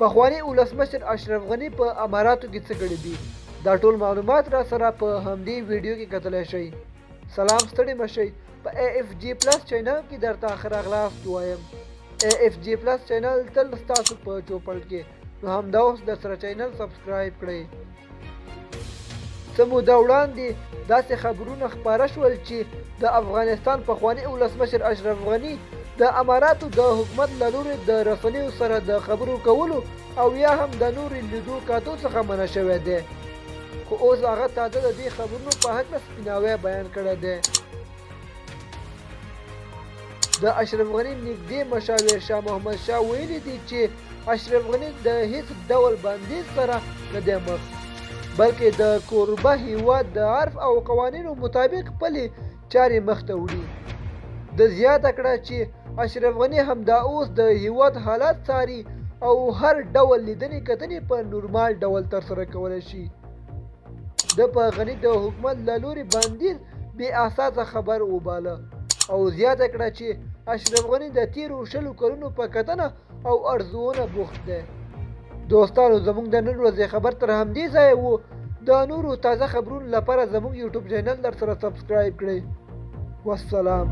پخوانی ولسمشر اشرف غني په اماراتو کې څه کړي دي دا ټول معلومات را سره په همدې ویډیو کې کتلی شئ. سلام ستړي مشئ. په AFG پلس چینل کې درته ښه راغلاست وایم. AFG پلس چینل تل ستاسو په چوپړ کې، نو همدا اوس درسره چینل سبسکرایب کړئ. څه موده وړاندې داسې خبرونه خپاره شول چې د افغانستان پخوانی ولسمشر اشرف غني د اماراتو د حکومت له لوري د رسنیو سره د خبرو کولو او یا هم د نورو لیدو کاتو څخه منع شوی دی، خو اوس هغه تازه د دې خبرونو په هکله سپیناوی بیان کړی دی. د اشرف غني نږدې مشاور شاه محمد شاه ویلي دي چې اشرف غني د هیڅ ډول بندیز سره نه دی مخ، بلکې د کوربه هیواد د عرف او قوانینو مطابق خپلې چارې مخته وړي. د زیاته کړه چې اشرف غني همدا اوس د هیواد حالات څاري او هر ډول لیدنې کتنې په نورمال ډول ترسره کولی شي. د په غني د حکومت له لوري بندیز بې اساسه خبر وباله او زیاته کړه چې اشرف غني د تیرو 20 کلونو په کتنه او ارزونه بوخت دی. دوستانو زموږ د نن ورځې خبر تر همدې ځایه و. د نورو تازه خبرونو لپاره زموږ یوټیوب چینل در سره سبسکرایب کړئ. والسلام.